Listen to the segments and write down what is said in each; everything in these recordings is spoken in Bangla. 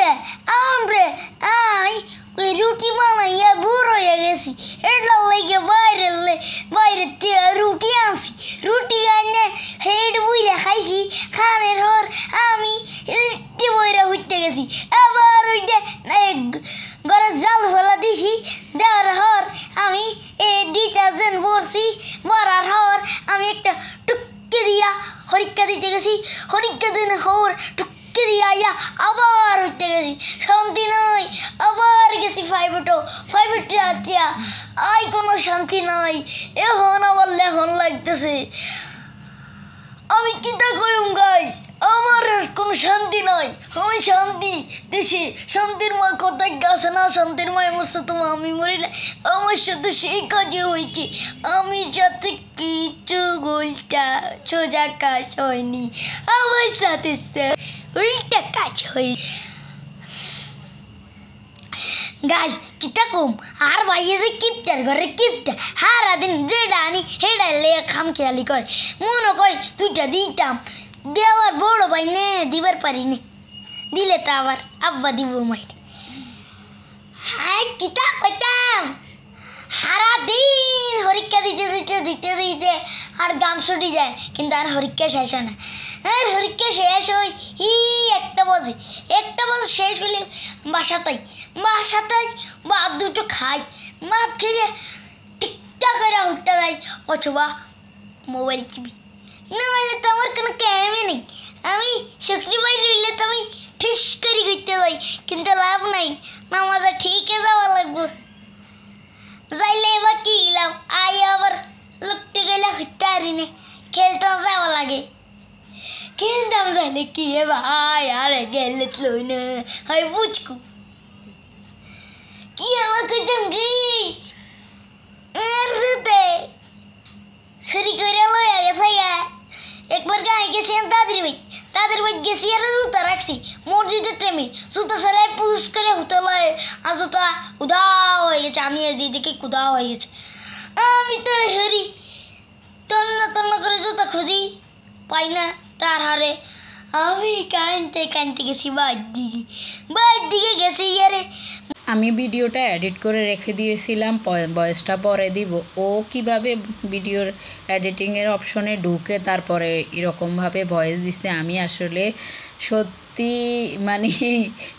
আজকে আমরা আই ওই রুটি বানাইয়া বুড়ো হয়ে গেছি। এটা লাগে বাইরে রুটি আনছি, রুটি আনে হেড বইরা খাইছি। খানের পর আমি বইরা উঠতে গেছি, আবার ওইটা ঘরে জাল ফেলা দিছি। দেওয়ার পর আমি ডিটারজেন্ট ভরছি, ভরার পর আমি একটা টুককে দিয়া হরিক্কা দিতে গেছি। হরিক্কা দিন হর টুককে দিয়া আইয়া আবার উঠতে গেছি, শান্তি নাই। আবার গেছি ফাইভেটে আতিয়া, আই কোনো শান্তি নাই। এখন আবার লেখন লাগতেছে। আমি কিতা কইম গাইস, আমার আর কোনো শান্তি নাই। আমি শান্তি দেশে, শান্তির মা কোথায় গেছে না? শান্তির মায়ের মস্ত তোমার আমি মরিলে আমার সাথে সেই কাজে হয়েছে। আমি যাতে কিছু গোলটা সোজা কাজ হয়নি, আমার সাথে উল্টা কাজ হয়। গাইস কিতা কম, আর ভাইয়ে যে কিপটার ঘরে কিপটা হারা দিন যেটা আনি হেডা লে খাম খেয়ালি করে। মনে কয় দুইটা দিতাম, দেওয়ার বড় ভাই নে দিবার পারি নে, দিলে তো আবার আব্বা দিব মাইরে। হ্যাঁ কিতা কইতাম, সারা দিন হরিক্কা দিতে আর গাম ছুটি যায়, কিন্তু আর হরিক্কা শেষ হয় না। আর হরিক্কা শেষ হয় একটা বাজে শেষ হলে বাসাতাই ভাত দুটো খাই, ভাত খেয়ে ঠিকঠাক করে উঠতে যাই, অথবা মোবাইল টিভি। নাহলে তো আমার কোনো ক্যামে নেই। আমি শুক্রবার রইলে তো আমি ঠিস করে ঘুরতে যাই, কিন্তু লাভ নাই, নামাজে ঠিকই যাওয়া লাগবো। যাইলে এবার কি গেলাম, আই আবার লুকতে গেলে হইতে পারি না, খেলতাম যাওয়া লাগে। খেলতাম যাইলে কি ভাই, আরে গেলে লই না হয় বুঝকু কি আমার কইতাম গ্রিস ছুরি করে লইয়া গেছে। একবার গায়ে গেছি তাদের বাড়ি গেছি, আর জুতা রাখছি মসজিদের প্রেমে, জুতা সরাই পুষ করে হতে লয়, আর জুতা উধাও হয়ে গেছে। আমি দিদিকে কুদাও হয়ে গেছে। আমি তো হেরি তন্ন করে জুতা খুঁজি, পাই না। তার হারে আমি কানতে গেছি বাইর দিকে গেছি। আরে আমি ভিডিওটা এডিট করে রেখে দিয়েছিলাম, ভয়েসটা পরে দিব। ও কিভাবে ভিডিওর এডিটিংয়ের অপশনে ঢুকে তারপরে এরকমভাবে ভয়েস দিছে, আমি আসলে সত্যি মানে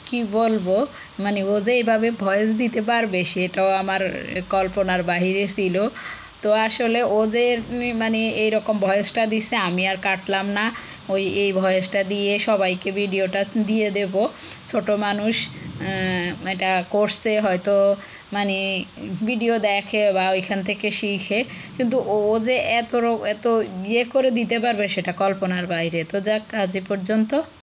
কি বলবো, মানে ও যে এইভাবে ভয়েস দিতে পারবে সেটাও আমার কল্পনার বাহিরে ছিল। তো আসলে ও যে মানে এইরকম ভয়েসটা দিছে, আমি আর কাটলাম না, এই ভয়েসটা দিয়ে সবাইকে ভিডিওটা দিয়ে দেব। ছোট মানুষ এটা করছে হয়তো, মানে ভিডিও দেখে বা ওইখান থেকে শিখে, কিন্তু ও যে এত ইয়ে করে দিতে পারবে সেটা কল্পনার বাইরে। তো যাক, আজ এ পর্যন্ত।